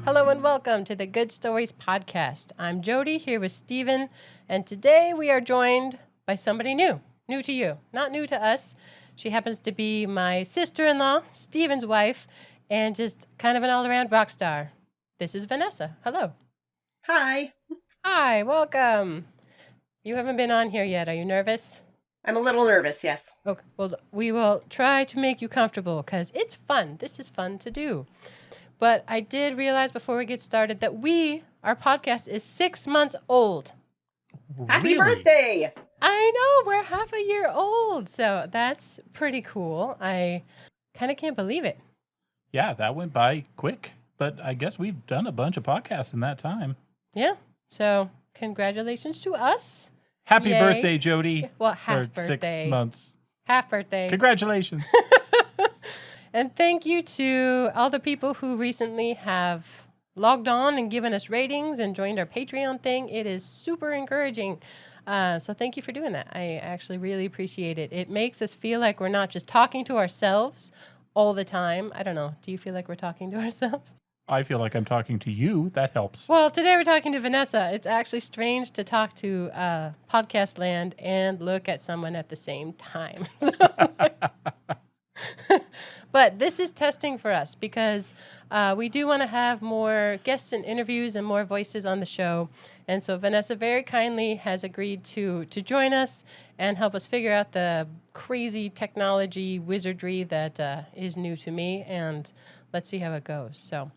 Hello and welcome to the Good Stories Podcast. I'm Jody here with Steven, and today we are joined by somebody new to you, not new to us. She happens to be my sister-in-law, Steven's wife, and just kind of an all-around rock star. This is Vanessa. Hello. Hi. Hi, welcome. You haven't been on here yet. Are you nervous? I'm a little nervous, yes. Okay, well, we will try to make you comfortable because it's fun. This is fun to do. But I did realize before we get started that our podcast is 6 months old. Happy birthday! I know, we're half a year old. So that's pretty cool. I kind of can't believe it. Yeah, that went by quick. But I guess we've done a bunch of podcasts in that time. Yeah. So congratulations to us. Happy Yay. birthday, Jody. Well, half birthday. 6 months. Half birthday. Congratulations. And thank you to all the people who recently have logged on and given us ratings and joined our Patreon thing. It is super encouraging. So thank you for doing that. I actually really appreciate it. It makes us feel like we're not just talking to ourselves all the time. I don't know. Do you feel like we're talking to ourselves? I feel like I'm talking to you. That helps. Well, today we're talking to Vanessa. It's actually strange to talk to podcast land and look at someone at the same time. But this is testing for us because we do want to have more guests and interviews and more voices on the show. And so Vanessa very kindly has agreed to join us and help us figure out the crazy technology wizardry that is new to me. And let's see how it goes. So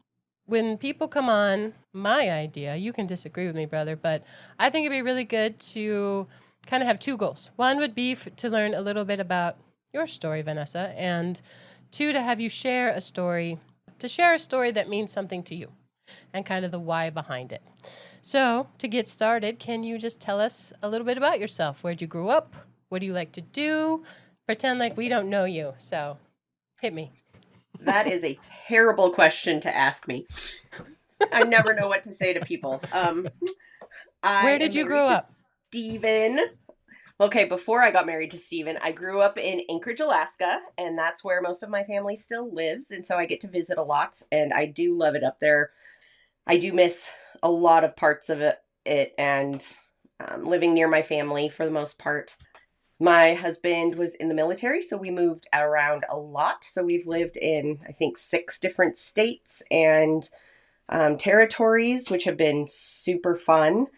when people come on, my idea, you can disagree with me, brother, but I think it'd be really good to kind of have two goals. One would be to learn a little bit about your story, Vanessa, and two, to have you share a story that means something to you and kind of the why behind it. So to get started, can you just tell us a little bit about yourself? Where'd you grow up? What do you like to do? Pretend like we don't know you. So hit me. That is a terrible question to ask me. I never know what to say to people. Where did you grow up? Steven. Okay, before I got married to Steven, I grew up in Anchorage, Alaska, and that's where most of my family still lives, and so I get to visit a lot, and I do love it up there. I do miss a lot of parts of it and living near my family for the most part. My husband was in the military, so we moved around a lot. So we've lived in, I think, 6 different states and territories, which have been super fun.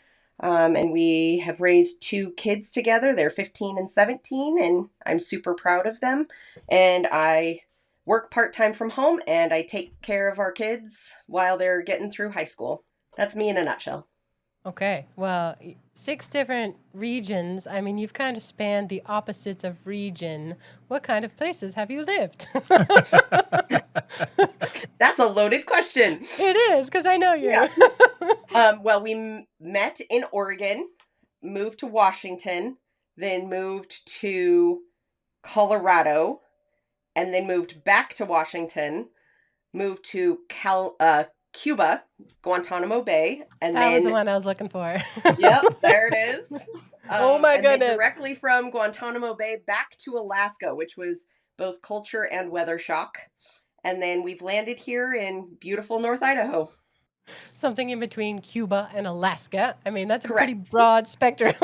And we have raised 2 kids together. They're 15 and 17, and I'm super proud of them. And I work part-time from home, and I take care of our kids while they're getting through high school. That's me in a nutshell. Okay, well, 6 different regions. I mean, you've kind of spanned the opposites of region. What kind of places have you lived? That's a loaded question. It is, because I know you. Yeah. Well, we met in Oregon, moved to Washington, then moved to Colorado, and then moved back to Washington, moved to Cuba, Guantanamo Bay, and that was the one I was looking for. Yep, there it is. Oh my goodness! Then directly from Guantanamo Bay back to Alaska, which was both culture and weather shock. And then we've landed here in beautiful North Idaho. Something in between Cuba and Alaska. I mean, that's a Correct. pretty broad spectrum.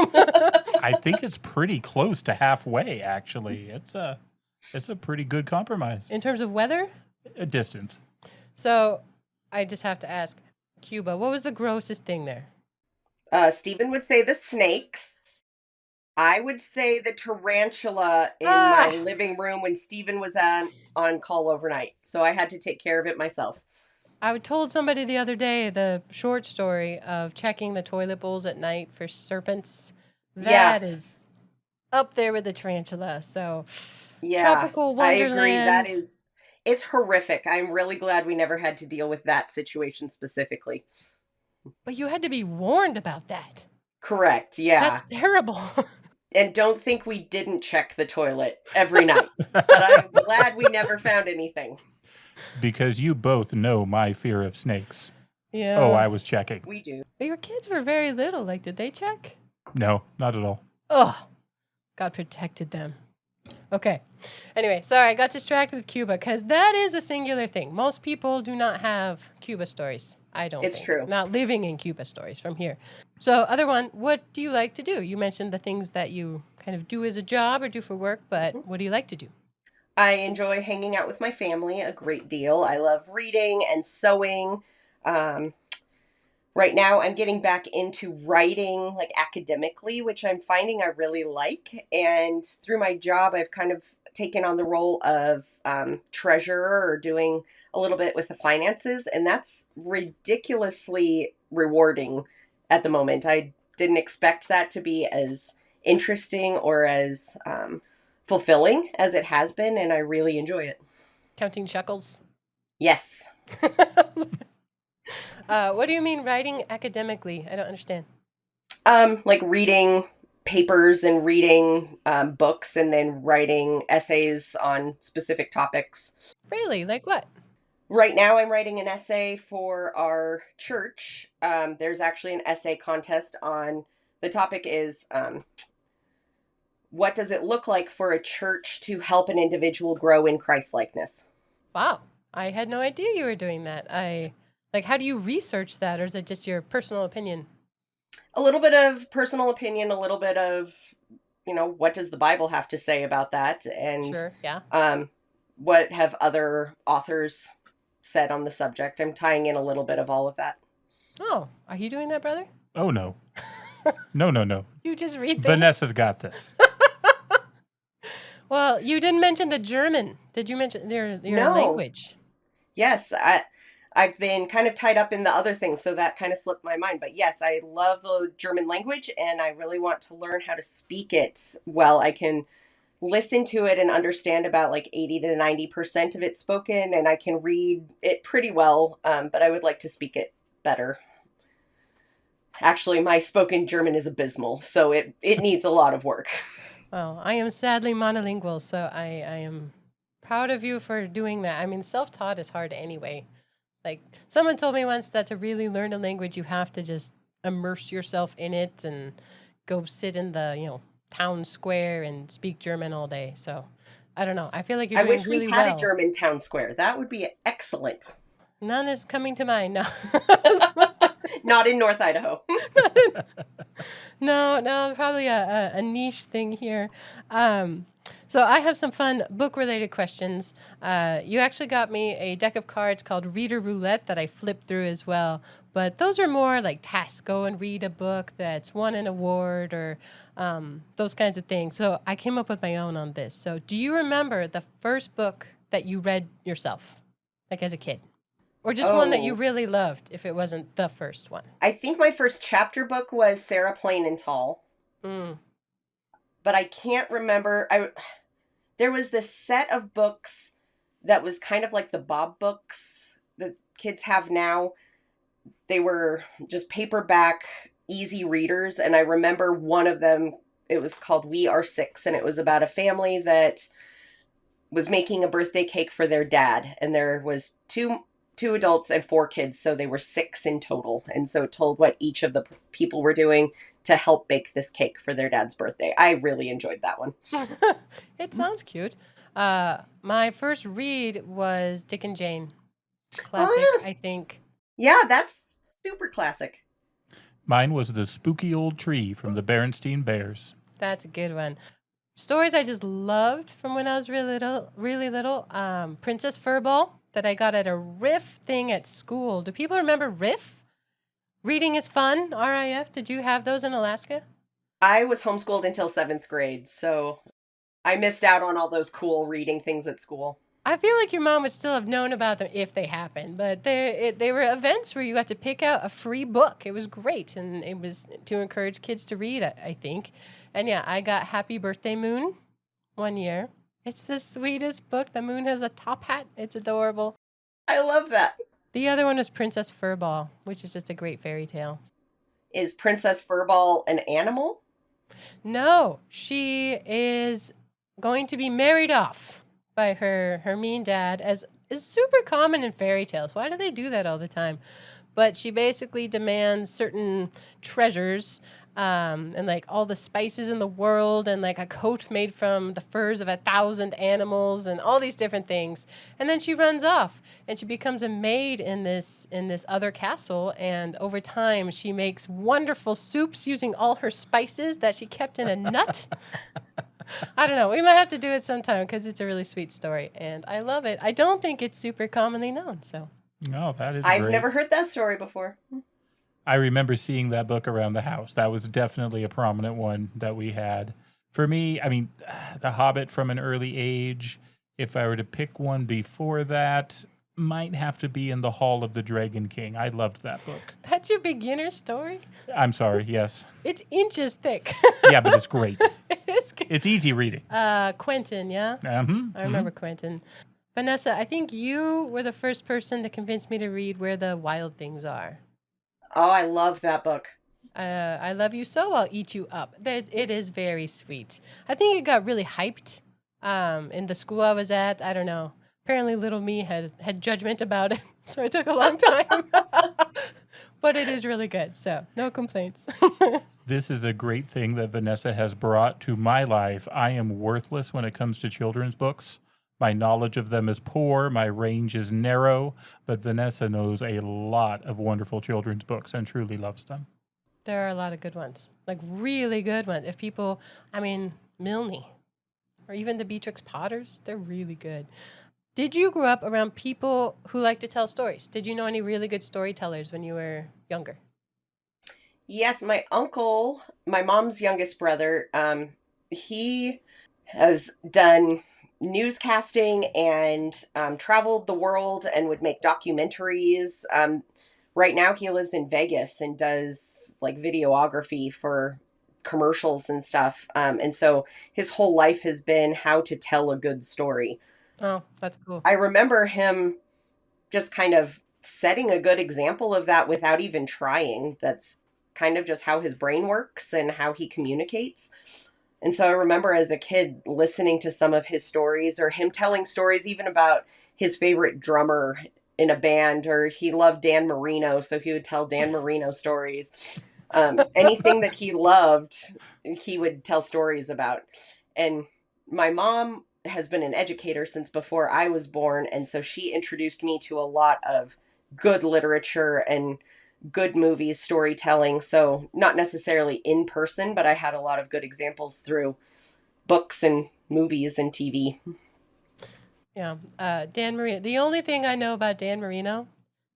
I think it's pretty close to halfway, actually. It's a pretty good compromise. In terms of weather? A distance. So I just have to ask, Cuba, what was the grossest thing there? Stephen would say the snakes. I would say the tarantula in my living room when Stephen was on call overnight. So I had to take care of it myself. I told somebody the other day the short story of checking the toilet bowls at night for serpents. That is up there with the tarantula. So tropical wonderland. I agree. It's horrific. I'm really glad we never had to deal with that situation specifically. But you had to be warned about that. Correct, yeah. That's terrible. And don't think we didn't check the toilet every night. But I'm glad we never found anything. Because you both know my fear of snakes. Yeah. Oh, I was checking. We do. But your kids were very little. Like, did they check? No, not at all. Oh, God protected them. Okay. Anyway, sorry, I got distracted with Cuba because that is a singular thing. Most people do not have Cuba stories. I don't It's think. true. Not living in Cuba stories from here. So, other one, what do you like to do? You mentioned the things that you kind of do as a job or do for work, but Mhm. what do you like to do? I enjoy hanging out with my family a great deal. I love reading and sewing. Um, right now, I'm getting back into writing, like academically, which I'm finding I really like. And through my job, I've kind of taken on the role of treasurer or doing a little bit with the finances. And that's ridiculously rewarding at the moment. I didn't expect that to be as interesting or as fulfilling as it has been. And I really enjoy it. Counting shekels? Yes. What do you mean writing academically? I don't understand. Like reading papers and reading books and then writing essays on specific topics. Really? Like what? Right now, I'm writing an essay for our church. There's actually an essay contest on the topic is what does it look like for a church to help an individual grow in Christ likeness? Wow. I had no idea you were doing that. How do you research that, or is it just your personal opinion? A little bit of personal opinion, a little bit of, what does the Bible have to say about that? And Sure, yeah. what have other authors said on the subject? I'm tying in a little bit of all of that. Oh, are you doing that, brother? Oh, no. No. You just read things? Vanessa's got this. Well, you didn't mention the German. Did you mention your No. language? Yes, I've been kind of tied up in the other things, so that kind of slipped my mind. But yes, I love the German language, and I really want to learn how to speak it well. I can listen to it and understand about like 80 to 90% of it spoken, and I can read it pretty well, but I would like to speak it better. Actually, my spoken German is abysmal, so it needs a lot of work. Well, I am sadly monolingual, so I am proud of you for doing that. I mean, self-taught is hard anyway. Like, someone told me once that to really learn a language, you have to just immerse yourself in it and go sit in the, town square and speak German all day. So, I don't know. I feel like you're I doing wish really we had well. a German town square. That would be excellent. None is coming to mind. No. Not in North Idaho. No, probably a niche thing here. So I have some fun book-related questions. You actually got me a deck of cards called Reader Roulette that I flipped through as well. But those are more like tasks. Go and read a book that's won an award or those kinds of things. So I came up with my own on this. So do you remember the first book that you read yourself, like as a kid? Or just one that you really loved, if it wasn't the first one? I think my first chapter book was Sarah Plain and Tall. Mm. But I can't remember. There was this set of books that was kind of like the Bob books that kids have now. They were just paperback, easy readers. And I remember one of them, it was called We Are Six. And it was about a family that was making a birthday cake for their dad. And there was two adults and 4 kids, so they were 6 in total. And so it told what each of the people were doing to help bake this cake for their dad's birthday. I really enjoyed that one. It sounds cute. My first read was Dick and Jane. Classic, I think. Yeah, that's super classic. Mine was The Spooky Old Tree from the Berenstain Bears. That's a good one. Stories I just loved from when I was really little. Princess Furball that I got at a Riff thing at school. Do people remember Riff? Reading is fun, RIF. Did you have those in Alaska? I was homeschooled until 7th grade, so I missed out on all those cool reading things at school. I feel like your mom would still have known about them if they happened, but they were events where you got to pick out a free book. It was great, and it was to encourage kids to read, I think. And yeah, I got Happy Birthday Moon one year. It's the sweetest book. The moon has a top hat. It's adorable. I love that. The other one was Princess Furball, which is just a great fairy tale. Is Princess Furball an animal? No, she is going to be married off by her mean dad, as is super common in fairy tales. Why do they do that all the time? But she basically demands certain treasures and like all the spices in the world, and like a coat made from the furs of 1,000 animals, and all these different things. And then she runs off, and she becomes a maid in this other castle. And over time, she makes wonderful soups using all her spices that she kept in a nut. I don't know. We might have to do it sometime because it's a really sweet story, and I love it. I don't think it's super commonly known, so. No, that is I've great. never heard that story before. I remember seeing that book around the house. That was definitely a prominent one that we had. For me, I mean, The Hobbit from an early age. If I were to pick one before that, might have to be In the Hall of the Dragon King. I loved that book. That's your beginner story? I'm sorry, yes. It's inches thick. Yeah, but it's great. It is good. It's easy reading. Quentin, yeah? I remember Quentin. Vanessa, I think you were the first person to convince me to read Where the Wild Things Are. Oh, I love that book. I Love You So, I'll Eat You Up. It is very sweet. I think it got really hyped in the school I was at. I don't know. Apparently little me had judgment about it, so it took a long time. But it is really good, so no complaints. This is a great thing that Vanessa has brought to my life. I am worthless when it comes to children's books. My knowledge of them is poor. My range is narrow. But Vanessa knows a lot of wonderful children's books and truly loves them. There are a lot of good ones, like really good ones. If people, I mean, Milne, or even the Beatrix Potters, they're really good. Did you grow up around people who like to tell stories? Did you know any really good storytellers when you were younger? Yes, my uncle, my mom's youngest brother, he has done newscasting and traveled the world and would make documentaries. Right now he lives in Vegas and does like videography for commercials and stuff. And so his whole life has been how to tell a good story. Oh, that's cool. I remember him just kind of setting a good example of that without even trying. That's kind of just how his brain works and how he communicates. And so I remember as a kid listening to some of his stories, or him telling stories even about his favorite drummer in a band, or he loved Dan Marino, so he would tell Dan Marino stories. Anything that he loved, he would tell stories about. And my mom has been an educator since before I was born, and so she introduced me to a lot of good literature and good movies, storytelling. So not necessarily in person, but I had a lot of good examples through books and movies and TV. Yeah, Dan Marino. The only thing I know about Dan Marino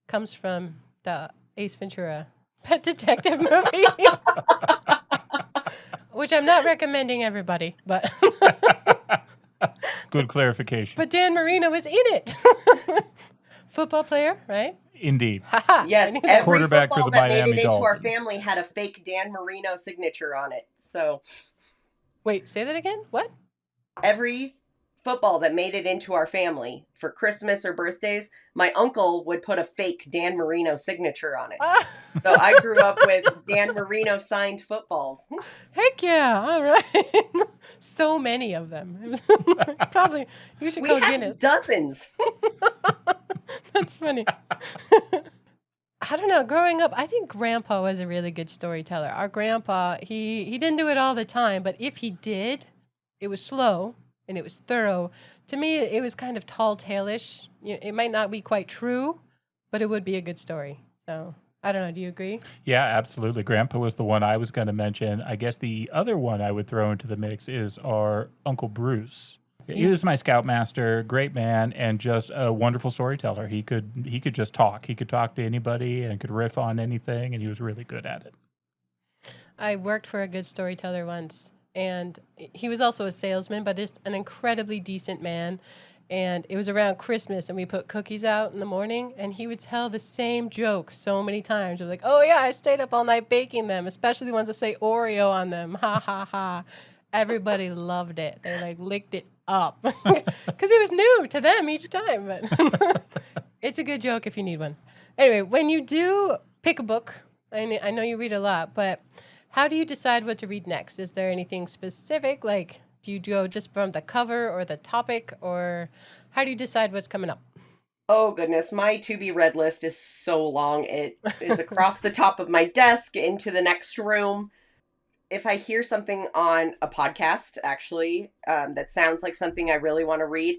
comes from the Ace Ventura Pet Detective movie, which I'm not recommending everybody, but Good clarification. but Dan Marino is in it. Football player, right? Indeed. Yes, every Quarterback for football the that made Miami it into our Dolphins. family had a fake Dan Marino signature on it. So Wait, say that again? What? every football that made it into our family for Christmas or birthdays, my uncle would put a fake Dan Marino signature on it. Ah, So I grew up with Dan Marino signed footballs. heck yeah! All right, so many of them. Probably you should We go had Guinness. dozens. That's funny. I don't know. Growing up, I think Grandpa was a really good storyteller. Our grandpa, he didn't do it all the time, but if he did, it was slow and it was thorough. To me, it was kind of tall tale-ish. It might not be quite true, but it would be a good story. So I don't know. Do you agree? Yeah, absolutely. Grandpa was the one I was going to mention. I guess the other one I would throw into the mix is our Uncle Bruce. He was my scoutmaster, great man, and just a wonderful storyteller. He could just talk. He could talk to anybody and could riff on anything, and he was really good at it. I worked for a good storyteller once, and he was also a salesman, but just an incredibly decent man. And it was around Christmas, and we put cookies out in the morning, and he would tell the same joke so many times. We're like, oh, yeah, I stayed up all night baking them, especially the ones that say Oreo on them. Ha, ha, ha. Everybody loved it. They, like, licked it up because it was new to them each time. But it's a good joke if you need one. Anyway, when you do pick a book, I know you read a lot, but how do you decide what to read next? Is there anything specific? Like, do you go just from the cover or the topic, or how do you decide what's coming up? Oh, goodness. My to be read list is so long. It is across the top of my desk into the next room. if I hear something on a podcast, actually, that sounds like something I really want to read,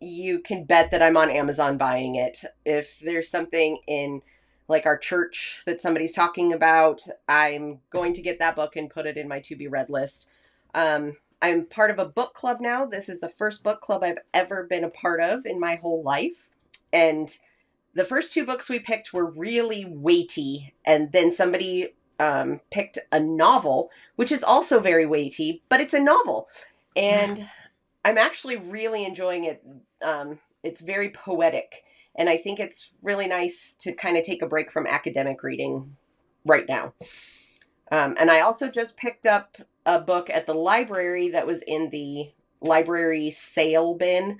you can bet that I'm on Amazon buying it. If there's something in like our church that somebody's talking about, I'm going to get that book and put it in my to be read list. I'm part of a book club now. This is the first book club I've ever been a part of in my whole life. And the first two books we picked were really weighty. And then somebody picked a novel, which is also very weighty, but it's a novel. And I'm actually really enjoying it. It's very poetic. And I think it's really nice to kind of take a break from academic reading right now. And I also just picked up a book at the library that was in the library sale bin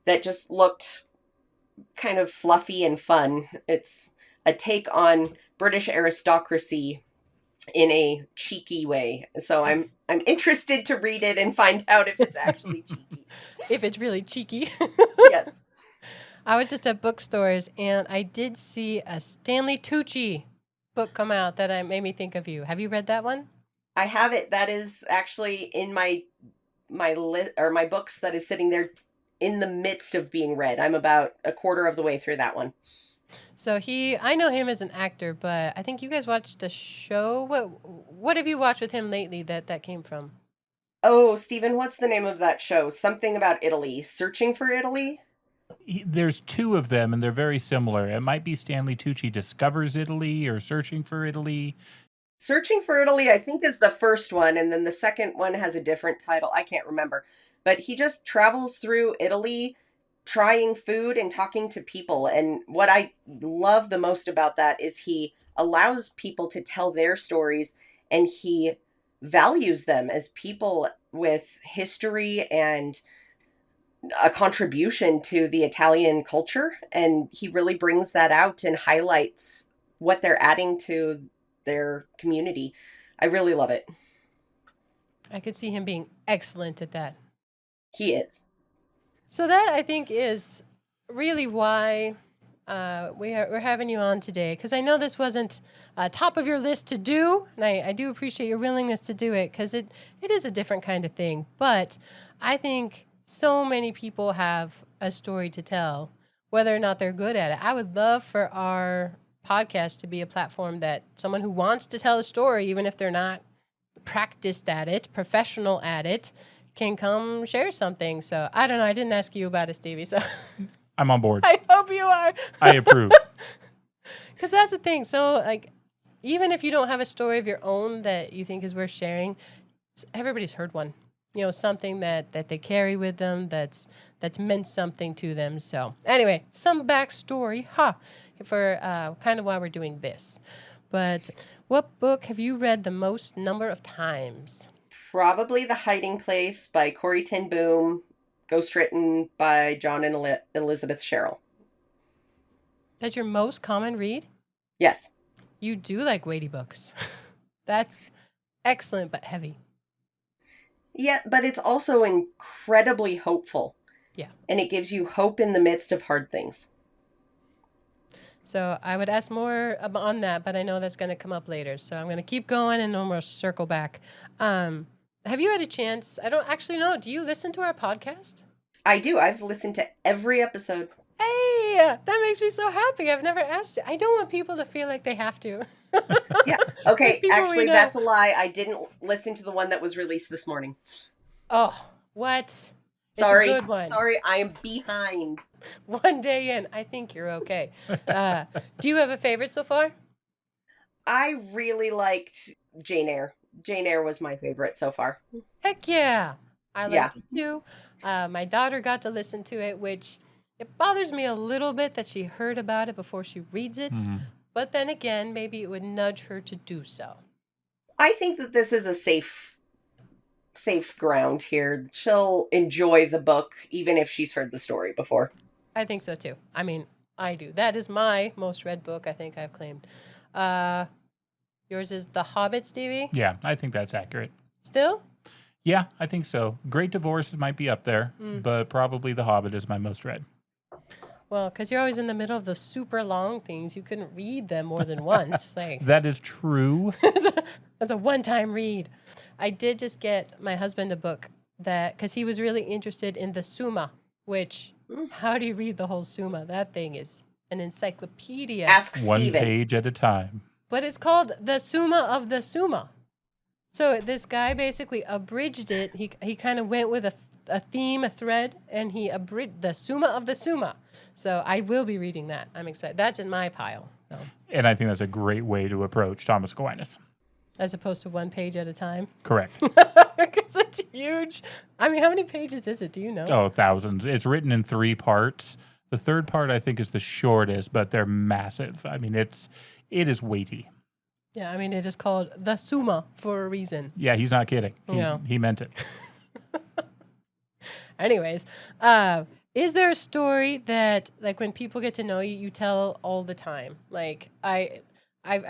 that just looked kind of fluffy and fun. It's a take on British aristocracy in a cheeky way. So I'm interested to read it and find out if it's actually cheeky. If it's really cheeky. Yes. I was just at bookstores, and I did see a Stanley Tucci book come out that made me think of you. Have you read that one? I have it. That is actually in my list, or my books that is sitting there in the midst of being read. I'm about a quarter of the way through that one. So I know him as an actor, but I think you guys watched a show. What have you watched with him lately that came from? Oh, Stephen, what's the name of that show? Something about Italy. Searching for Italy? There's two of them, and they're very similar. It might be Stanley Tucci Discovers Italy or Searching for Italy. Searching for Italy, I think, is the first one, and then the second one has a different title. I can't remember. But he just travels through Italy, trying food and talking to people. And what I love the most about that is he allows people to tell their stories, and he values them as people with history and a contribution to the Italian culture. And he really brings that out and highlights what they're adding to their community. I really love it. I could see him being excellent at that. He is. So that, I think, is really why we're having you on today, because I know this wasn't top of your list to do, and I do appreciate your willingness to do it, because it is a different kind of thing. But I think so many people have a story to tell, whether or not they're good at it. I would love for our podcast to be a platform that someone who wants to tell a story, even if they're not practiced at it, professional at it, can come share something. So I don't know. I didn't ask you about it, Stevie. So I'm on board. I hope you are. I approve. Because that's the thing. So like, even if you don't have a story of your own that you think is worth sharing, everybody's heard one. You know, something that they carry with them that's meant something to them. So anyway, some backstory, for kind of why we're doing this. But what book have you read the most number of times? Probably The Hiding Place by Corrie ten Boom, ghostwritten by John and Elizabeth Sherrill. That's your most common read? Yes. You do like weighty books. That's excellent, but heavy. Yeah, but it's also incredibly hopeful. Yeah. And it gives you hope in the midst of hard things. So I would ask more on that, but I know that's going to come up later. So I'm going to keep going and almost circle back. Have you had a chance? I don't actually know. Do you listen to our podcast? I do. I've listened to every episode. Hey, that makes me so happy. I've never asked. I don't want people to feel like they have to. Yeah. Okay. People Actually, we know. that's a lie. I didn't listen to the one that was released this morning. Oh, what? Sorry. It's a good one. Sorry, I am behind. One day in. I think you're okay. Do you have a favorite so far? I really liked Jane Eyre. Jane Eyre was my favorite so far. Heck yeah. I liked Yeah. it too. My daughter got to listen to it, which it bothers me a little bit that she heard about it before she reads it. Mm-hmm. But then again, maybe it would nudge her to do so. I think that this is a safe ground here. She'll enjoy the book even if she's heard the story before. I think so too. I mean, I do. That is my most read book, I think I've claimed. Yours is The Hobbit, Stevie? Yeah, I think that's accurate. Still? Yeah, I think so. Great Divorce might be up there, but probably The Hobbit is my most read. Well, because you're always in the middle of those super long things. You couldn't read them more than once. Like That is true. That's a one-time read. I did just get my husband a book that because he was really interested in the Summa, which how do you read the whole Summa? That thing is an encyclopedia. Ask One Steven. page at a time. But it's called the Summa of the Summa. So this guy basically abridged it. He kind of went with a theme, a thread, and he abridged the Summa of the Summa. So I will be reading that. I'm excited. That's in my pile. So. And I think that's a great way to approach Thomas Aquinas. As opposed to one page at a time. Correct. Because it's huge. I mean, how many pages is it? Do you know? Oh, thousands. It's written in 3 parts. The third part, I think, is the shortest, but they're massive. I mean, it is weighty. Yeah, I mean, it is called the Summa for a reason. Yeah, he's not kidding. He meant it. Anyways, is there a story that, like, when people get to know you, you tell all the time? Like, I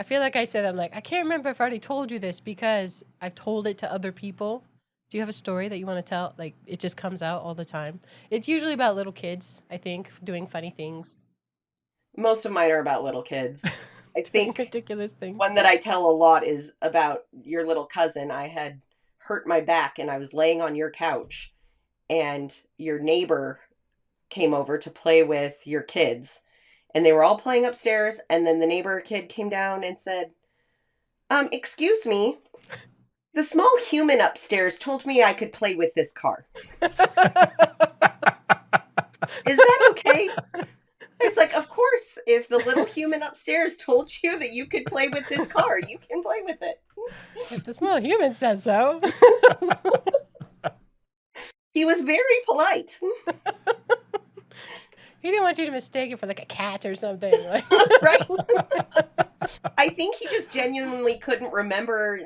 feel like I said, I'm like, I can't remember if I already told you this because I've told it to other people. Do you have a story that you want to tell? Like, it just comes out all the time. It's usually about little kids, I think, doing funny things. Most of mine are about little kids. I think ridiculous things. One that I tell a lot is about your little cousin. I had hurt my back and I was laying on your couch and your neighbor came over to play with your kids and they were all playing upstairs. And then the neighbor kid came down and said, excuse me, the small human upstairs told me I could play with this car. Is that okay? I was like, of course, if the little human upstairs told you that you could play with this car, you can play with it. If the small human says so. He was very polite. He didn't want you to mistake it for like a cat or something. Right. I think he just genuinely couldn't remember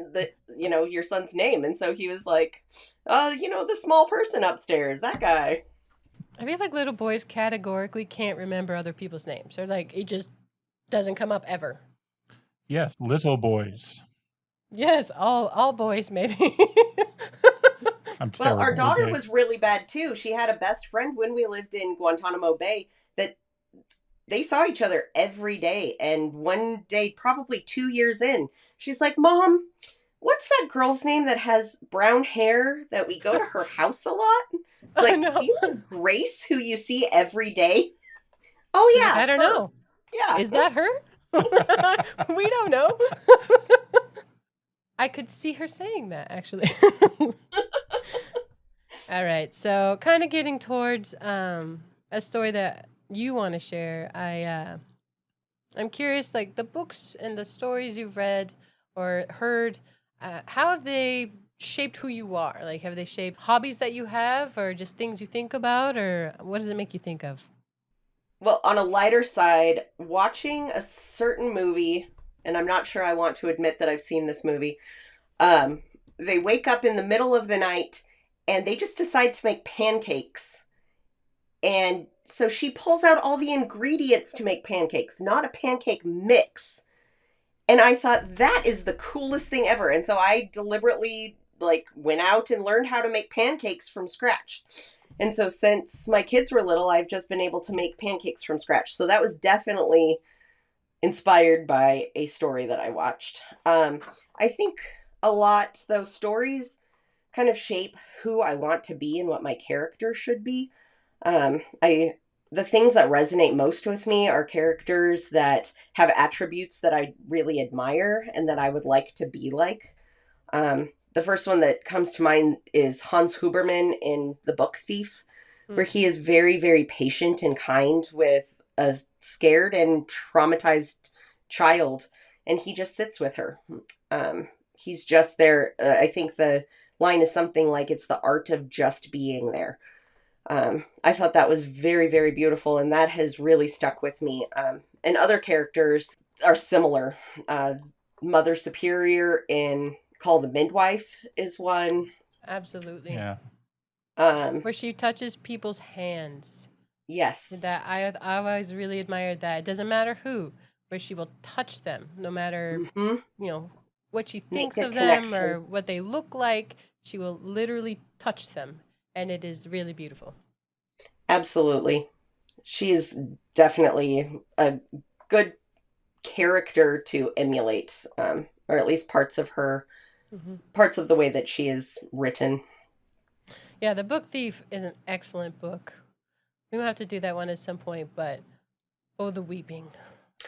your son's name. And so he was like, the small person upstairs, that guy. I feel like little boys categorically can't remember other people's names. They're like, it just doesn't come up ever. Yes, little boys. Yes, all boys, maybe. Well, our daughter was really bad too. She had a best friend when we lived in Guantanamo Bay that they saw each other every day. And one day, probably 2 years in, she's like, Mom, what's that girl's name that has brown hair that we go to her house a lot? It's like, do you mean Grace, who you see every day? Oh, yeah. I don't know. Yeah. Is that her? We don't know. I could see her saying that, actually. All right. So kind of getting towards a story that you want to share. I'm curious, like the books and the stories you've read or heard, how have they shaped who you are? Like, have they shaped hobbies that you have or just things you think about, or what does it make you think of? Well, on a lighter side, watching a certain movie, and I'm not sure I want to admit that I've seen this movie, they wake up in the middle of the night and they just decide to make pancakes. And so she pulls out all the ingredients to make pancakes, not a pancake mix. And I thought that is the coolest thing ever. And so I deliberately went out and learned how to make pancakes from scratch. And so since my kids were little, I've just been able to make pancakes from scratch. So that was definitely inspired by a story that I watched. I think a lot, those stories kind of shape who I want to be and what my character should be. The things that resonate most with me are characters that have attributes that I really admire and that I would like to be like. The first one that comes to mind is Hans Huberman in The Book Thief, where he is very, very patient and kind with a scared and traumatized child, and he just sits with her. He's just there. I think the line is something like, it's the art of just being there. I thought that was very, very beautiful, and that has really stuck with me. And other characters are similar. Mother Superior in Call the Midwife is one. Absolutely. Yeah. Where she touches people's hands. Yes. That I always really admired that. It doesn't matter who, where she will touch them, no matter what she thinks of them or what they look like. She will literally touch them, and it is really beautiful. Absolutely. She is definitely a good character to emulate. or at least parts of parts of the way that she is written. Yeah, The Book Thief is an excellent book. We might have to do that one at some point, but oh, the weeping.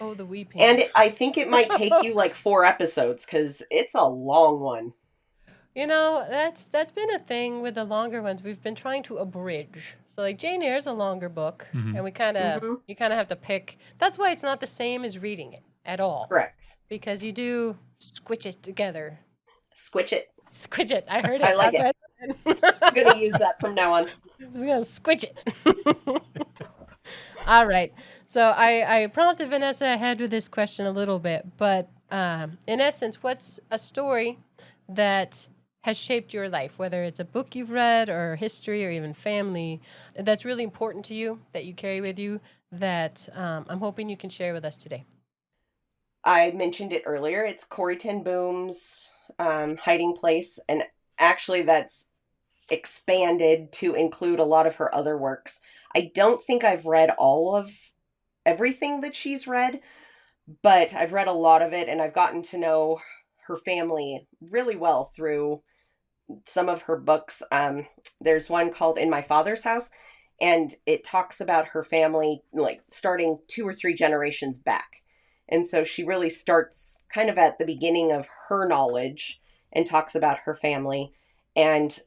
Oh, the weeping. And I think it might take you like 4 episodes because it's a long one. You know, that's been a thing with the longer ones. We've been trying to abridge. So like Jane Eyre's a longer book, and we kind of you kind of have to pick. That's why it's not the same as reading it at all. Correct. Because you do squitch it together. Squitch it. Squitch it. I heard it. I like it. I'm going to use that from now on. I'm going to squitch it. All right. So I prompted Vanessa ahead with this question a little bit, but in essence, what's a story that has shaped your life, whether it's a book you've read or history or even family, that's really important to you, that you carry with you, that I'm hoping you can share with us today? I mentioned it earlier. It's Corrie ten Boom's Hiding Place, and actually that's expanded to include a lot of her other works. I don't think I've read all of everything that she's read, but I've read a lot of it, and I've gotten to know her family really well through some of her books. There's one called In My Father's House, and it talks about her family, like starting 2 or 3 generations back. And so she really starts kind of at the beginning of her knowledge and talks about her family. And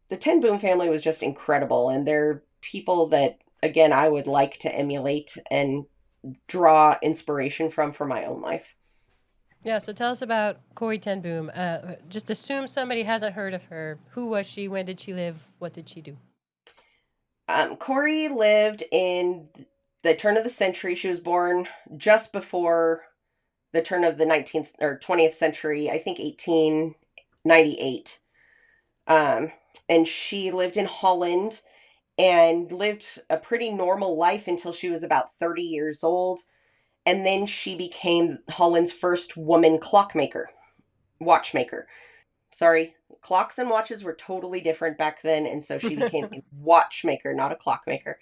the Ten Boom family was just incredible. And they're people that, again, I would like to emulate and draw inspiration from for my own life. Yeah, so tell us about Corrie ten Boom. Just assume somebody hasn't heard of her. Who was she? When did she live? What did she do? Corrie lived in the turn of the century. She was born just before the turn of the 19th or 20th century, I think 1898. And she lived in Holland and lived a pretty normal life until she was about 30 years old. And then she became Holland's first woman watchmaker. Sorry, clocks and watches were totally different back then. And so she became a watchmaker, not a clockmaker.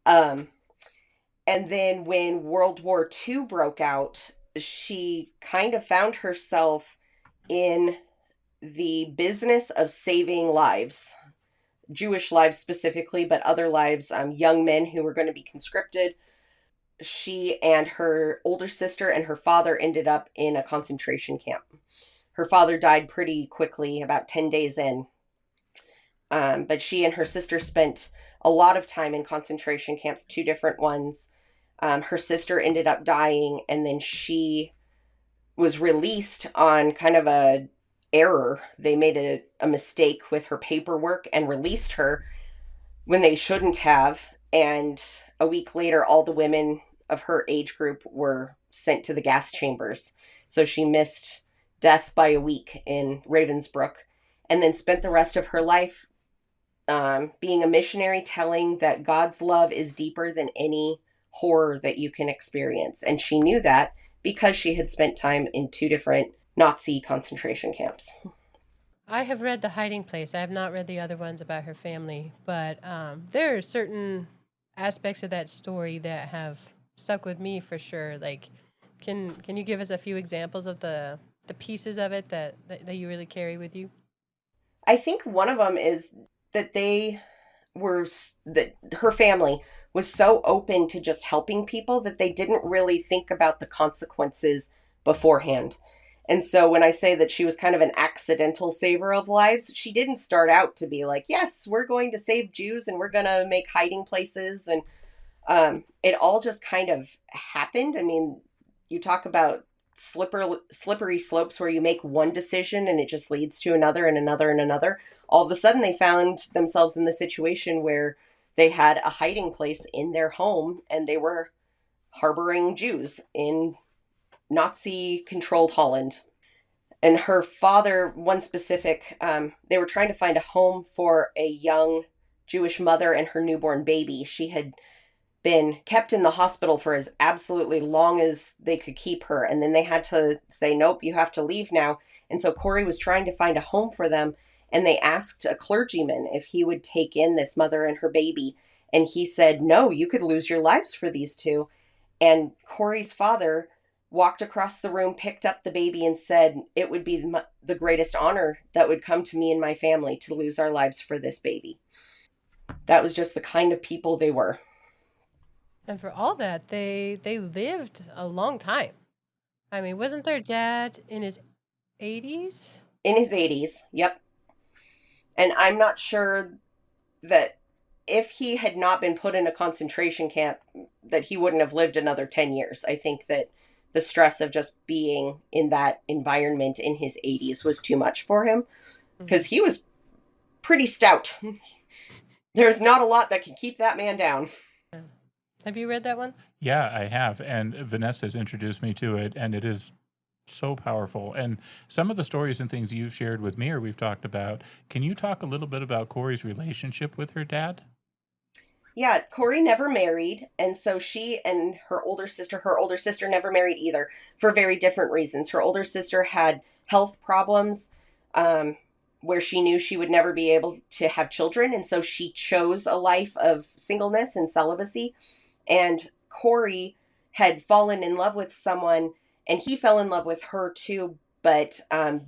And then when World War II broke out, she kind of found herself in the business of saving lives, Jewish lives specifically, but other lives, young men who were going to be conscripted. She and her older sister and her father ended up in a concentration camp. Her father died pretty quickly, about 10 days in. But she and her sister spent a lot of time in concentration camps, 2 different ones. Her sister ended up dying, and then she was released on kind of a error. They made a mistake with her paperwork and released her when they shouldn't have. And a week later, all the women of her age group were sent to the gas chambers. So she missed death by a week in Ravensbrück, and then spent the rest of her life being a missionary, telling that God's love is deeper than any horror that you can experience. And she knew that because she had spent time in 2 different Nazi concentration camps. I have read The Hiding Place. I have not read the other ones about her family, but there are certain aspects of that story that have stuck with me for sure. Like, can you give us a few examples of the pieces of it that you really carry with you? I think one of them is that that her family was so open to just helping people that they didn't really think about the consequences beforehand. And so when I say that she was kind of an accidental saver of lives, she didn't start out to be like, yes, we're going to save Jews and we're going to make hiding places. And it all just kind of happened. I mean, you talk about slippery slopes where you make one decision and it just leads to another and another and another. All of a sudden, they found themselves in the situation where they had a hiding place in their home and they were harboring Jews in Nazi-controlled Holland. And her father, one specific, they were trying to find a home for a young Jewish mother and her newborn baby. She had been kept in the hospital for as absolutely long as they could keep her. And then they had to say, nope, you have to leave now. And so Corrie was trying to find a home for them. And they asked a clergyman if he would take in this mother and her baby. And he said, no, you could lose your lives for these 2. And Corrie's father walked across the room, picked up the baby, and said, "It would be the greatest honor that would come to me and my family to lose our lives for this baby." That was just the kind of people they were. And for all that, they lived a long time. I mean, wasn't their dad in his 80s? In his 80s, yep. And I'm not sure that if he had not been put in a concentration camp, that he wouldn't have lived another 10 years. I think that the stress of just being in that environment in his 80s was too much for him, because he was pretty stout. There's not a lot that can keep that man down. Have you read that one? Yeah, I have. And Vanessa's introduced me to it, and it is so powerful. And some of the stories and things you've shared with me or we've talked about, can you talk a little bit about Corrie's relationship with her dad? Yeah, Corrie never married, and so she and her older sister never married either, for very different reasons. Her older sister had health problems, where she knew she would never be able to have children, and so she chose a life of singleness and celibacy. And Corrie had fallen in love with someone, and he fell in love with her too, but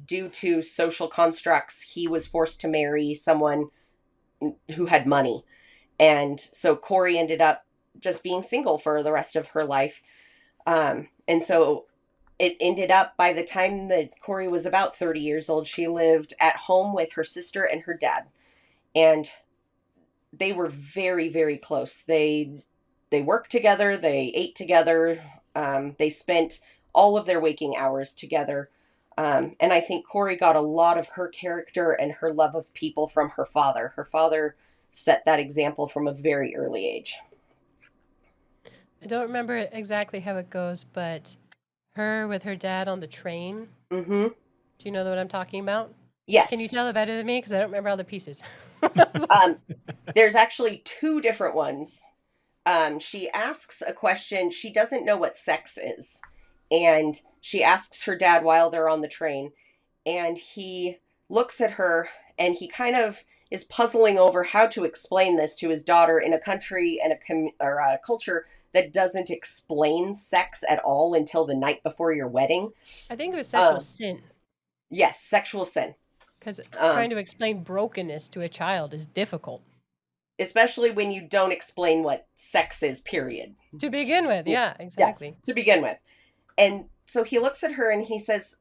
due to social constructs, he was forced to marry someone who had money. And so Corrie ended up just being single for the rest of her life. And so it ended up, by the time that Corrie was about 30 years old, she lived at home with her sister and her dad. And they were very, very close. They worked together, they ate together, they spent all of their waking hours together. And I think Corrie got a lot of her character and her love of people from her father. Her father set that example from a very early age. I don't remember exactly how it goes, but her with her dad on the train. Mm-hmm. Do you know what I'm talking about? Yes. Can you tell it better than me? Because I don't remember all the pieces. There's actually two different ones. She asks a question. She doesn't know what sex is. And she asks her dad while they're on the train. And he looks at her and he kind of is puzzling over how to explain this to his daughter in a country and a culture that doesn't explain sex at all until the night before your wedding. I think it was sexual sin. Yes, sexual sin. Because trying to explain brokenness to a child is difficult. Especially when you don't explain what sex is, period. To begin with, yeah, exactly. Yes, to begin with. And so he looks at her and he says,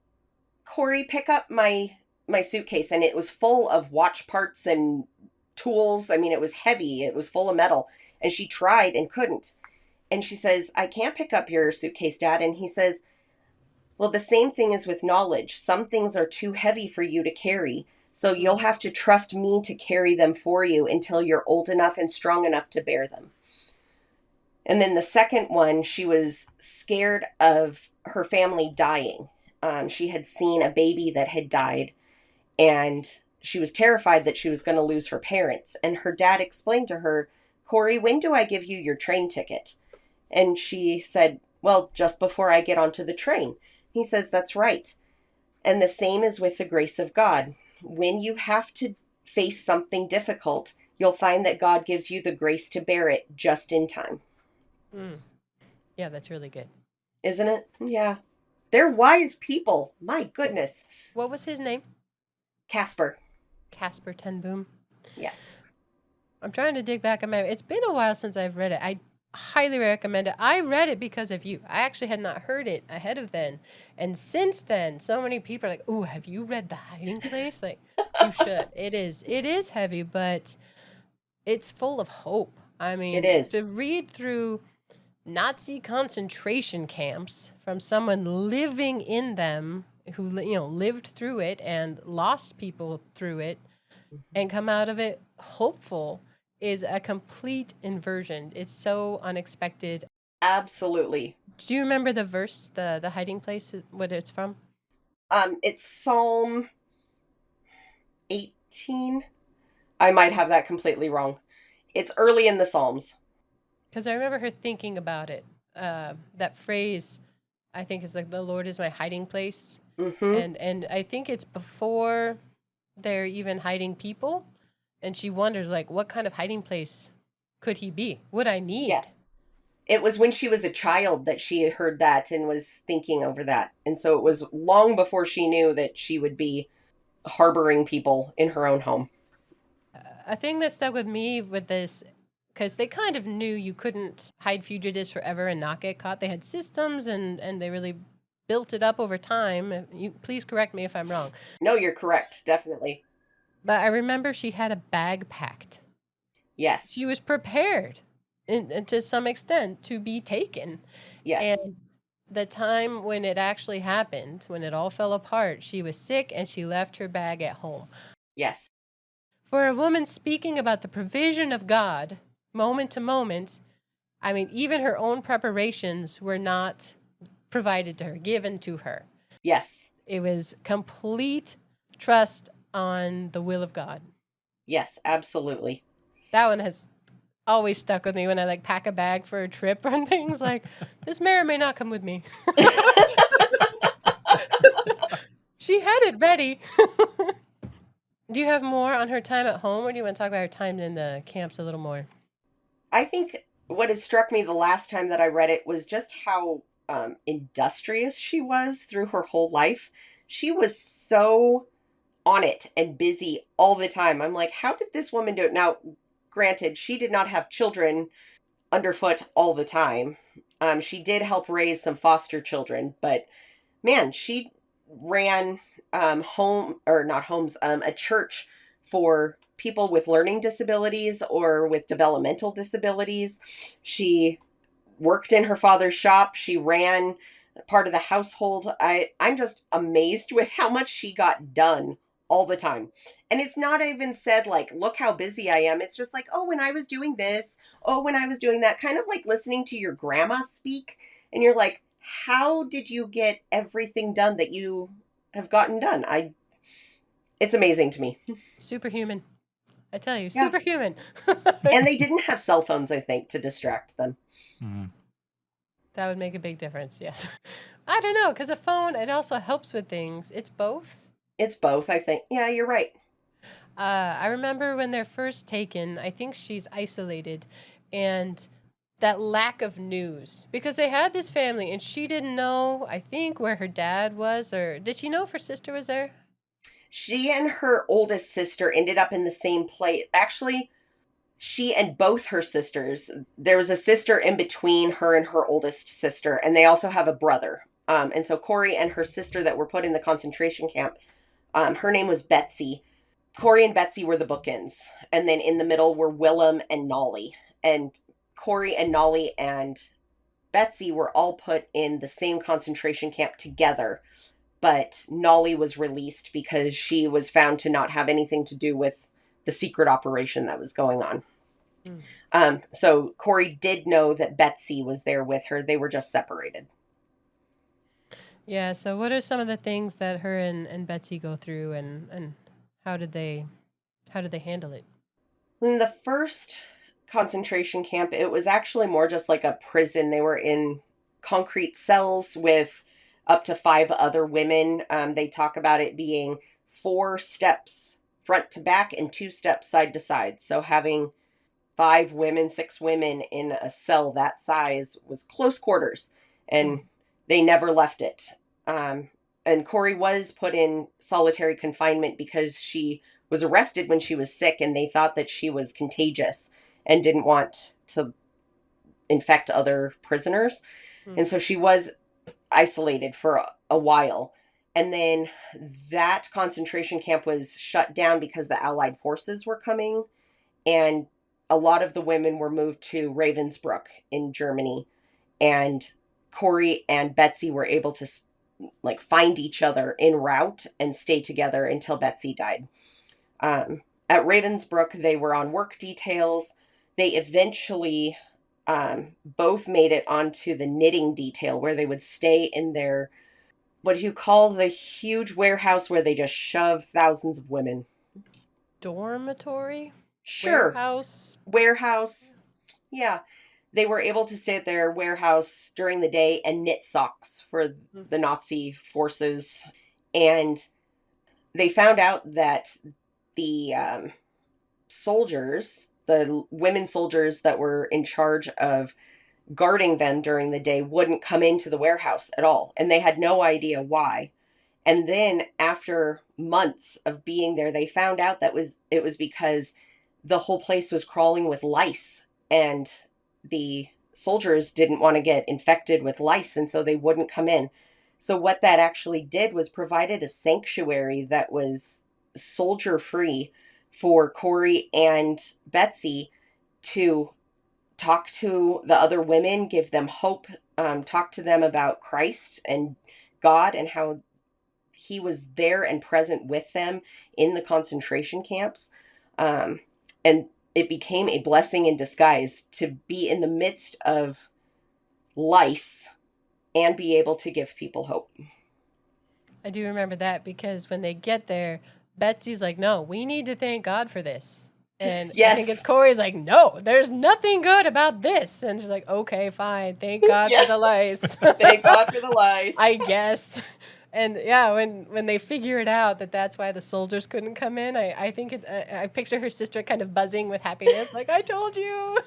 "Corrie, pick up my suitcase." And it was full of watch parts and tools. I mean, it was heavy. It was full of metal. And she tried and couldn't. And she says, "I can't pick up your suitcase, Dad." And he says, "Well, the same thing is with knowledge. Some things are too heavy for you to carry. So you'll have to trust me to carry them for you until you're old enough and strong enough to bear them." And then the second one, she was scared of her family dying. She had seen a baby that had died, and she was terrified that she was going to lose her parents. And her dad explained to her, "Corrie, when do I give you your train ticket?" And she said, "Well, just before I get onto the train." He says, "That's right." And the same is with the grace of God. When you have to face something difficult, you'll find that God gives you the grace to bear it just in time. Yeah, that's really good. Isn't it? Yeah. They're wise people. My goodness. What was his name? Casper. Casper ten Boom. Yes. I'm trying to dig back. It's been a while since I've read it. I highly recommend it. I read it because of you. I actually had not heard it ahead of then. And since then, so many people are like, "Oh, have you read The Hiding Place?" Like, you should. It is heavy, but it's full of hope. I mean, it is. To read through Nazi concentration camps from someone living in them who lived through it and lost people through it and come out of it hopeful is a complete inversion. It's so unexpected. Absolutely. Do you remember the verse, the hiding place, what it's from? It's Psalm 18. I might have that completely wrong. It's early in the Psalms. Because I remember her thinking about it. That phrase, I think, is like, "The Lord is my hiding place." Mm-hmm. And I think it's before they're even hiding people. And she wonders, like, what kind of hiding place could he be? Would I need? Yes. It was when she was a child that she heard that and was thinking over that. And so it was long before she knew that she would be harboring people in her own home. A thing that stuck with me with this, because they kind of knew you couldn't hide fugitives forever and not get caught. They had systems and they really built it up over time. You please correct me if I'm wrong. No, you're correct. Definitely. But I remember she had a bag packed. Yes. She was prepared to some extent to be taken. Yes. And the time when it actually happened, when it all fell apart, she was sick and she left her bag at home. Yes. For a woman speaking about the provision of God, moment to moment, I mean, even her own preparations were not provided to her, given to her. Yes. It was complete trust on the will of God. Yes, absolutely. That one has always stuck with me when I like pack a bag for a trip and things like, this may or may not come with me. She had it ready. Do you have more on her time at home, or do you want to talk about her time in the camps a little more? I think what has struck me the last time that I read it was just how industrious she was through her whole life. She was so on it and busy all the time. I'm like, how did this woman do it? Now, granted, she did not have children underfoot all the time. She did help raise some foster children, but man, she ran home or not homes, a church for people with learning disabilities or with developmental disabilities. She worked in her father's shop. She ran part of the household. I'm just amazed with how much she got done all the time. And it's not even said like, look how busy I am. It's just like, oh, when I was doing this, oh, when I was doing that, kind of like listening to your grandma speak. And you're like, how did you get everything done that you have gotten done? It's amazing to me. Superhuman. I tell you, Yeah. superhuman. And they didn't have cell phones, I think, to distract them. Mm-hmm. That would make a big difference, yes. I don't know, because a phone, it also helps with things. It's both. It's both, I think. Yeah, you're right. I remember when they're first taken, I think she's isolated, and that lack of news. Because they had this family, and she didn't know, I think, where her dad was, or did she know if her sister was there? She and her oldest sister ended up in the same place. Actually, she and both her sisters, there was a sister in between her and her oldest sister, and they also have a brother. And so Corrie and her sister that were put in the concentration camp, her name was Betsy. Corrie and Betsy were the bookends. And then in the middle were Willem and Nolly. And Corrie and Nolly and Betsy were all put in the same concentration camp together. But Nolly was released because she was found to not have anything to do with the secret operation that was going on. So Corrie did know that Betsy was there with her. They were just separated. Yeah, so what are some of the things that her and Betsy go through, and how did they handle it? In the first concentration camp, it was actually more just like a prison. They were in concrete cells with up to 5 other women. They talk about it being 4 steps front to back and 2 steps side to side. So having 5 women, 6 women in a cell that size was close quarters, and they never left it. And Corrie was put in solitary confinement because she was arrested when she was sick, and they thought that she was contagious and didn't want to infect other prisoners. And so she was isolated for a while. And then that concentration camp was shut down because the Allied forces were coming, and a lot of the women were moved to Ravensbrück in Germany, and Corrie and Betsy were able to like find each other en route and stay together until Betsy died. At Ravensbrück, they were on work details. They eventually both made it onto the knitting detail, where they would stay in their, what do you call the huge warehouse where they just shove thousands of women? Dormitory? Sure. Warehouse? Yeah. They were able to stay at their warehouse during the day and knit socks for the Nazi forces. And they found out that the soldiers, the women soldiers that were in charge of guarding them during the day wouldn't come into the warehouse at all. And they had no idea why. And then after months of being there, they found out that it was because the whole place was crawling with lice, and the soldiers didn't want to get infected with lice, and so they wouldn't come in. So what that actually did was provided a sanctuary that was soldier free for Corrie and Betsy to talk to the other women, give them hope, talk to them about Christ and God and how he was there and present with them in the concentration camps. And it became a blessing in disguise to be in the midst of lice and be able to give people hope. I do remember that, because when they get there, Betsy's like, no, we need to thank God for this. And I think it's Corey's like, no, there's nothing good about this. And she's like, okay, fine. Thank God for the lice. Thank God for the lice. I guess. And yeah, when they figure it out that that's why the soldiers couldn't come in, I think I picture her sister kind of buzzing with happiness, like, I told you.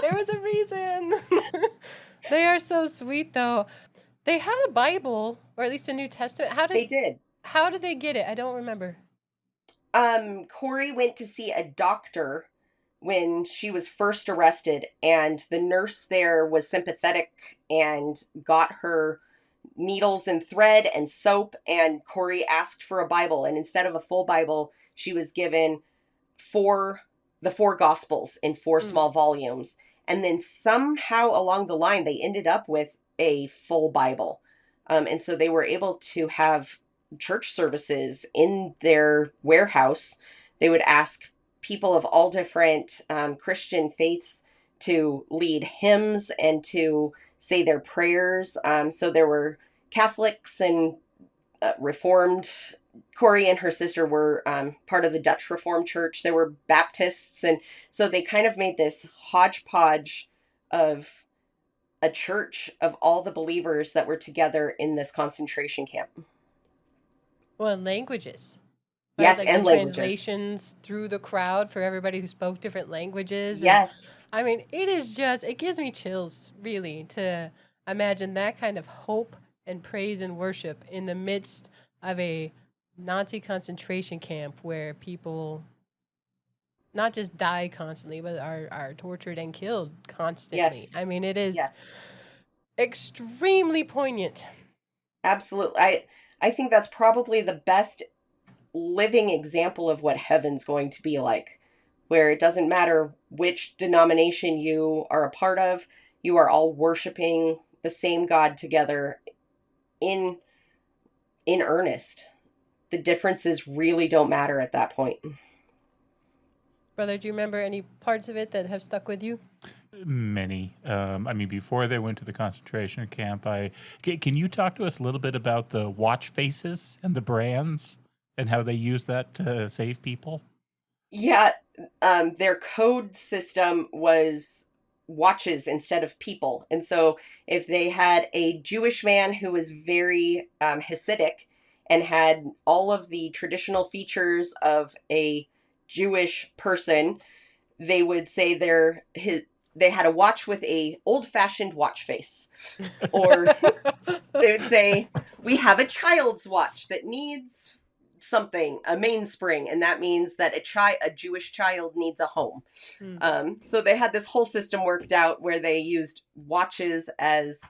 There was a reason. They are so sweet, though. They had a Bible, or at least a New Testament. They did. How did they get it? I don't remember. Corrie went to see a doctor when she was first arrested, and the nurse there was sympathetic and got her needles and thread and soap, and Corrie asked for a Bible, and instead of a full Bible, she was given the four Gospels in four small volumes. And then somehow along the line, they ended up with a full Bible. And so they were able to have church services in their warehouse. They would ask people of all different Christian faiths to lead hymns and to say their prayers. So there were Catholics and Reformed. Corrie and her sister were part of the Dutch Reformed Church. There were Baptists. And so they kind of made this hodgepodge of a church of all the believers that were together in this concentration camp. Well, and languages. Yes, like and the languages. Translations through the crowd for everybody who spoke different languages. Yes. And, I mean, it gives me chills, really, to imagine that kind of hope and praise and worship in the midst of a Nazi concentration camp where people not just die constantly, but are tortured and killed constantly. Yes. I mean, it is Yes. extremely poignant. Absolutely. I think that's probably the best living example of what heaven's going to be like, where it doesn't matter which denomination you are a part of, you are all worshiping the same God together in earnest. The differences really don't matter at that point. Brother, do you remember any parts of it that have stuck with you? Many. I mean, before they went to the concentration camp, can you talk to us a little bit about the watch faces and the brands and how they use that to save people? Yeah, their code system was watches instead of people. And so if they had a Jewish man who was very Hasidic and had all of the traditional features of a Jewish person, they would say they had a watch with a old-fashioned watch face. Or they would say, we have a child's watch that needs something, a mainspring, and that means that a Jewish child needs a home. So they had this whole system worked out where they used watches as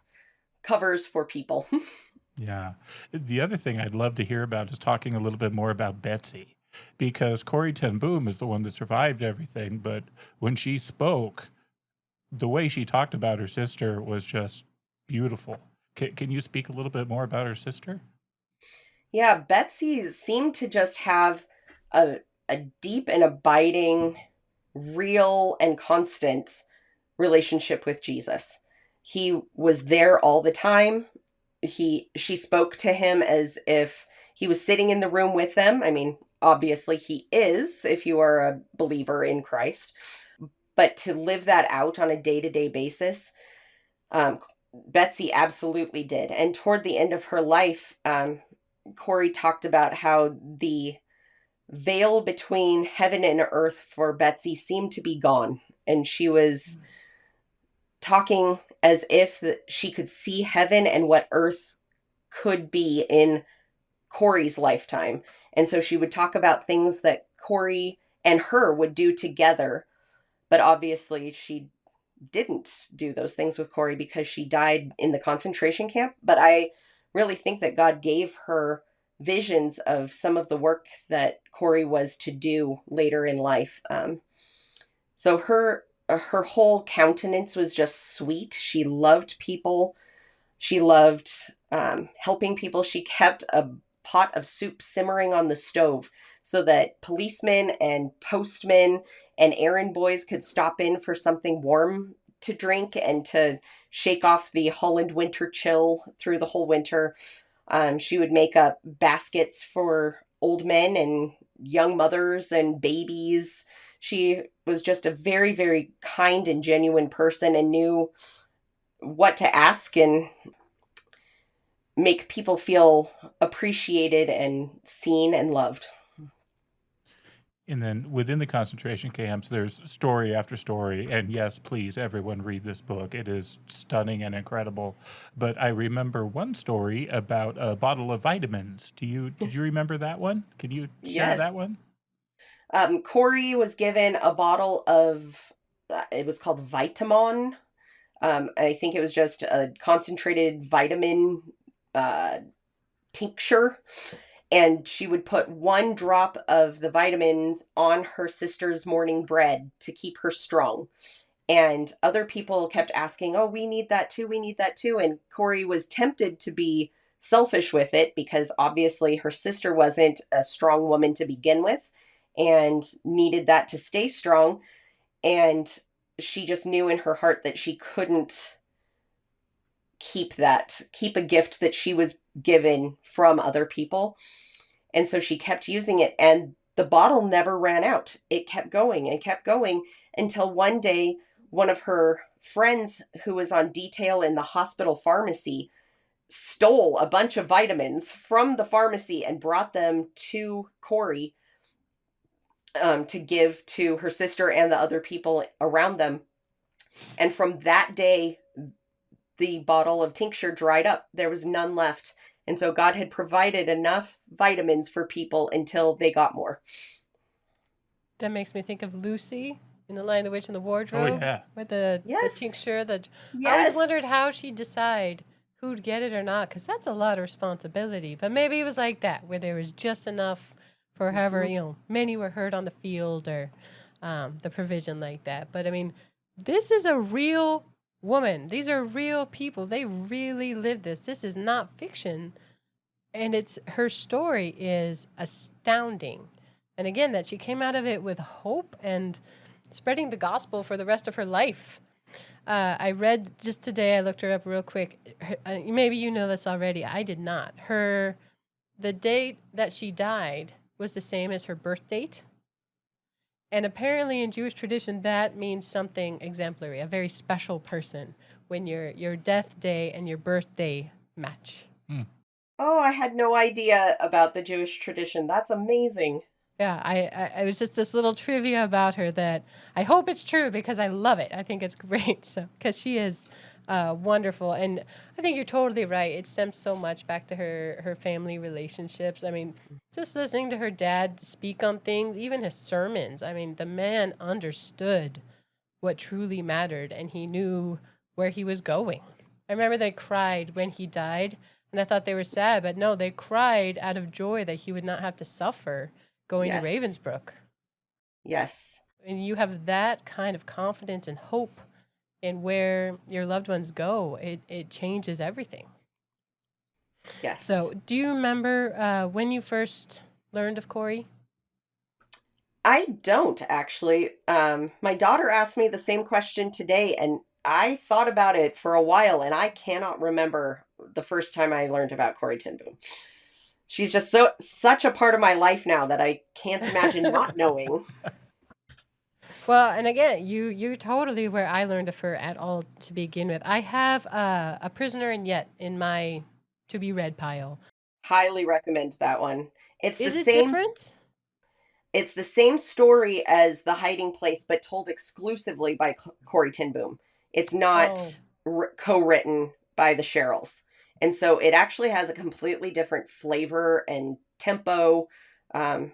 covers for people. Yeah. The other thing I'd love to hear about is talking a little bit more about Betsy, because Corrie ten Boom is the one that survived everything, but when she spoke, the way she talked about her sister was just beautiful. Can you speak a little bit more about her sister? Yeah, Betsy seemed to just have a deep and abiding, real and constant relationship with Jesus. He was there all the time. She spoke to him as if he was sitting in the room with them. I mean, obviously he is, if you are a believer in Christ. But to live that out on a day-to-day basis, Betsy absolutely did. And toward the end of her life, Corrie talked about how the veil between heaven and earth for Betsy seemed to be gone. And she was talking as if she could see heaven and what earth could be in Corrie's lifetime. And so she would talk about things that Corrie and her would do together. But obviously, she didn't do those things with Corrie because she died in the concentration camp. But I really think that God gave her visions of some of the work that Corrie was to do later in life. So her whole countenance was just sweet. She loved people. She loved helping people. She kept a pot of soup simmering on the stove so that policemen and postmen and errand boys could stop in for something warm to drink and to shake off the Holland winter chill through the whole winter. She would make up baskets for old men and young mothers and babies. She was just a very, very kind and genuine person and knew what to ask and make people feel appreciated and seen and loved. And then within the concentration camps, there's story after story. And yes, please, everyone read this book. It is stunning and incredible. But I remember one story about a bottle of vitamins. Did you remember that one? Can you share Yes. that one? Corrie was given a bottle of, it was called Vitamon. I think it was just a concentrated vitamin tincture. And she would put 1 drop of the vitamins on her sister's morning bread to keep her strong. And other people kept asking, oh, we need that too. We need that too. And Corrie was tempted to be selfish with it because obviously her sister wasn't a strong woman to begin with and needed that to stay strong. And she just knew in her heart that she couldn't keep a gift that she was given from other people. And so she kept using it, and the bottle never ran out. It kept going and kept going until one day, one of her friends who was on detail in the hospital pharmacy stole a bunch of vitamins from the pharmacy and brought them to Corrie to give to her sister and the other people around them. And from that day, the bottle of tincture dried up. There was none left. And so God had provided enough vitamins for people until they got more. That makes me think of Lucy in The Lion, the Witch, and the Wardrobe. Oh, yeah. With the Yes. tincture. I Yes. always wondered how she'd decide who'd get it or not, because that's a lot of responsibility. But maybe it was like that, where there was just enough for however, many were hurt on the field or the provision like that. But, I mean, this is a real woman. These are real people. They really lived this. This is not fiction. And her story is astounding. And again, that she came out of it with hope and spreading the gospel for the rest of her life. I read just today, I looked her up real quick. Maybe you know this already. I did not. The date that she died was the same as her birth date. And apparently in Jewish tradition, that means something exemplary, a very special person, when your death day and your birthday match. Oh, I had no idea about the Jewish tradition. That's amazing. Yeah, I was just this little trivia about her that I hope it's true because I love it. I think it's great. So because she is wonderful, and I think you're totally right. It stems so much back to her family relationships. I mean, just listening to her dad speak on things, even his sermons. I mean, the man understood what truly mattered, and he knew where he was going. I remember they cried when he died, and I thought they were sad, but no, they cried out of joy that he would not have to suffer going to Ravensbrück. Yes. And you have that kind of confidence and hope in where your loved ones go. It changes everything. Yes. So do you remember when you first learned of Corrie? I don't, actually. My daughter asked me the same question today, and I thought about it for a while, and I cannot remember the first time I learned about Corrie ten Boom. She's just such a part of my life now that I can't imagine not knowing. Well, and again, you're totally where I learned of her at all to begin with. I have A Prisoner in Yet in my to be read pile. Highly recommend that one. Is it different? It's the same story as The Hiding Place, but told exclusively by Corrie ten Boom. It's Oh, not co-written by the Cheryls. And so it actually has a completely different flavor and tempo. Um,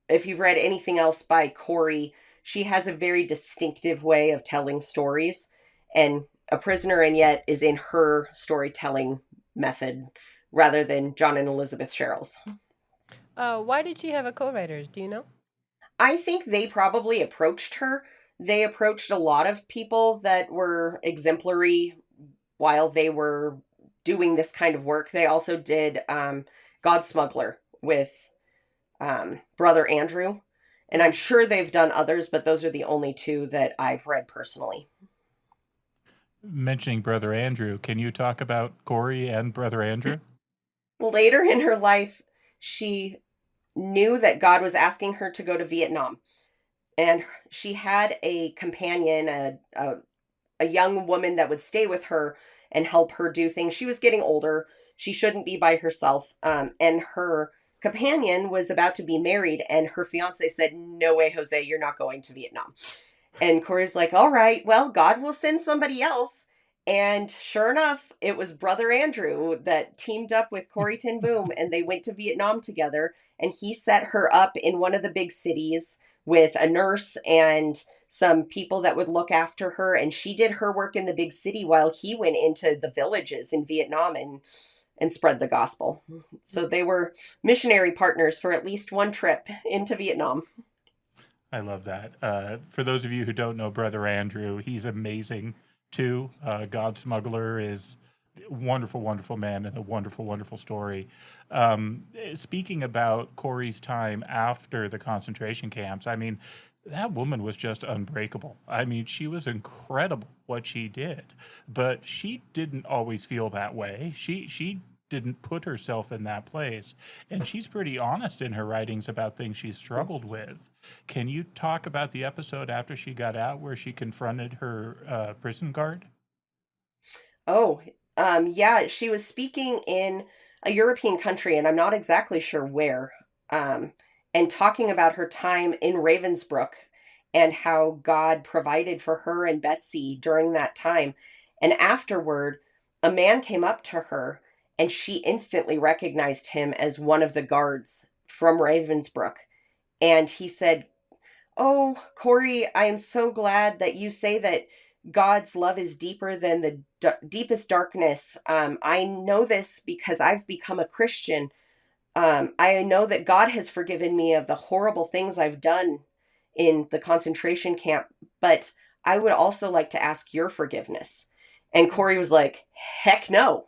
if you've read anything else by Corrie, she has a very distinctive way of telling stories. And A Prisoner and Yet is in her storytelling method rather than John and Elizabeth Cheryl's. why did she have a co-writer? Do you know? I think they probably approached her. They approached a lot of people that were exemplary while they were doing this kind of work. They also did God Smuggler with Brother Andrew. And I'm sure they've done others, but those are the only two that I've read personally. Mentioning Brother Andrew, can you talk about Corrie and Brother Andrew? Later in her life, she knew that God was asking her to go to Vietnam. And she had a companion, a young woman that would stay with her and help her do things. She was getting older. She shouldn't be by herself. And her companion was about to be married, and her fiance said, "No way, Jose, you're not going to Vietnam." And Corey's like, "All right, well, God will send somebody else." And sure enough, it was Brother Andrew that teamed up with Corrie Ten Boom, and they went to Vietnam together. And he set her up in one of the big cities with a nurse and some people that would look after her. And she did her work in the big city while he went into the villages in Vietnam and spread the gospel. So they were missionary partners for at least one trip into Vietnam. I love that. For those of you who don't know Brother Andrew, he's amazing too. God Smuggler is a wonderful, wonderful man and a wonderful, wonderful story. Speaking about Corrie's time after the concentration camps, I mean, that woman was just unbreakable. I mean, she was incredible what she did, but she didn't always feel that way. She didn't put herself in that place, and she's pretty honest in her writings about things she struggled with. Can you talk about the episode after she got out where she confronted her prison guard? Oh, yeah, she was speaking in a European country, and I'm not exactly sure where, um, and talking about her time in Ravensbrück and how God provided for her and Betsy during that time. And afterward, a man came up to her, and she instantly recognized him as one of the guards from Ravensbrück. And he said, "Oh, Corrie, I am so glad that you say that God's love is deeper than the deepest darkness. I know this because I've become a Christian. I know that God has forgiven me of the horrible things I've done in the concentration camp, but I would also like to ask your forgiveness." And Corrie was like, "Heck no.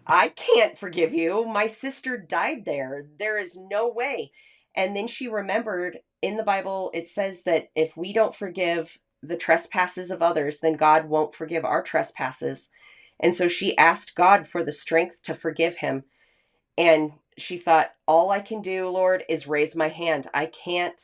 I can't forgive you. My sister died there. There is no way." And then she remembered in the Bible, it says that if we don't forgive the trespasses of others, then God won't forgive our trespasses. And so she asked God for the strength to forgive him. And she thought, all I can do, Lord, is raise my hand. I can't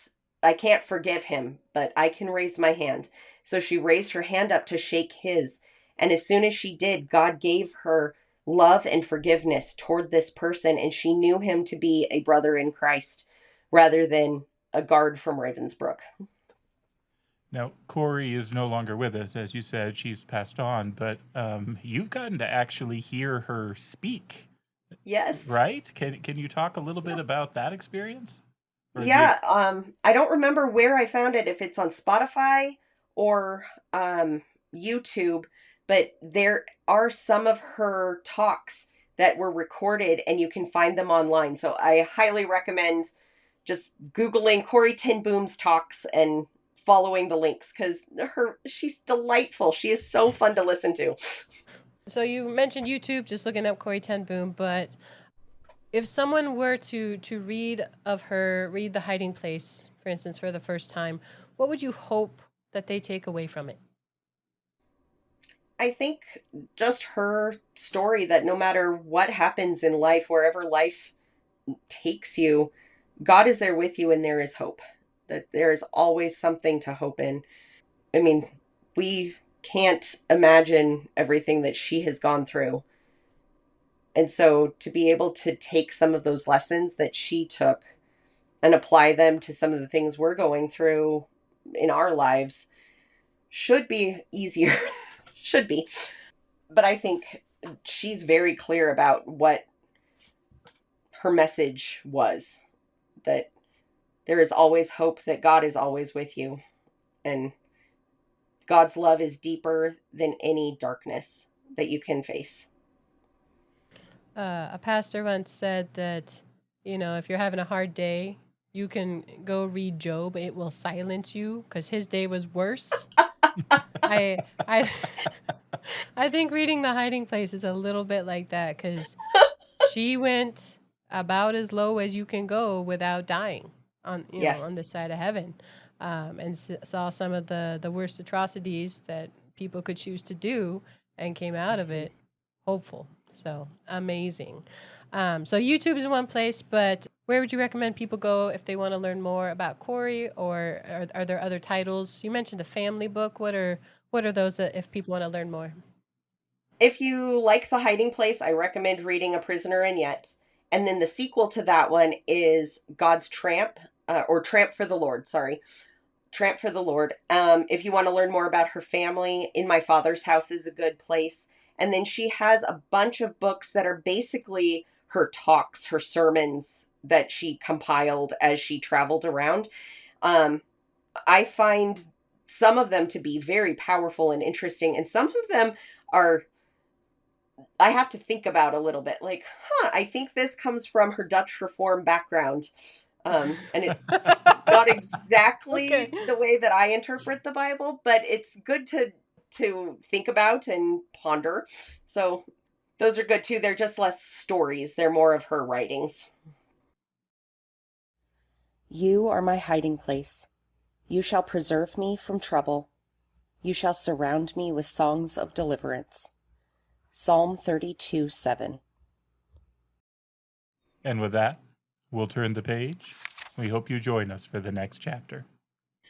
forgive him, but I can raise my hand. So she raised her hand up to shake his. And as soon as she did, God gave her love and forgiveness toward this person. And she knew him to be a brother in Christ rather than a guard from Ravensbrück. Now, Corrie is no longer with us, as you said, she's passed on, but you've gotten to actually hear her speak, Yes. right? Can you talk a little bit about that experience? Or do you, Yeah, I don't remember where I found it, if it's on Spotify or YouTube, but there are some of her talks that were recorded and you can find them online. So I highly recommend just Googling Corrie Ten Boom's talks and following the links because she's delightful. She is so fun to listen to. So you mentioned YouTube, just looking up Corrie Ten Boom, but if someone were to read The Hiding Place, for instance, for the first time, what would you hope that they take away from it? I think just her story that no matter what happens in life, wherever life takes you, God is there with you and there is hope. That there is always something to hope in. I mean, we can't imagine everything that she has gone through. And so to be able to take some of those lessons that she took and apply them to some of the things we're going through in our lives should be easier should be. But I think she's very clear about what her message was, that there is always hope, that God is always with you, and God's love is deeper than any darkness that you can face. A pastor once said that, if you're having a hard day, you can go read Job. It will silence you because his day was worse. I I I think reading The Hiding Place is a little bit like that because she went about as low as you can go without dying on Yes. this side of heaven, and saw some of the worst atrocities that people could choose to do, and came out of it hopeful. So amazing. So YouTube is one place, but where would you recommend people go if they want to learn more about Corrie, or are there other titles? You mentioned a family book. What are those if people want to learn more? If you like The Hiding Place, I recommend reading A Prisoner in Yet. And then the sequel to that one is God's Tramp, or Tramp for the Lord, sorry. Tramp for the Lord. If you want to learn more about her family, In My Father's House is a good place. And then she has a bunch of books that are basically her talks, her sermons that she compiled as she traveled around. I find some of them to be very powerful and interesting, and some of them are, I have to think about a little bit. Like, I think this comes from her Dutch Reform background. And it's not exactly Okay. the way that I interpret the Bible, but it's good to think about and ponder. So those are good too. They're just less stories. They're more of her writings. You are my hiding place. You shall preserve me from trouble. You shall surround me with songs of deliverance. Psalm 32:7. And with that, we'll turn the page. We hope you join us for the next chapter.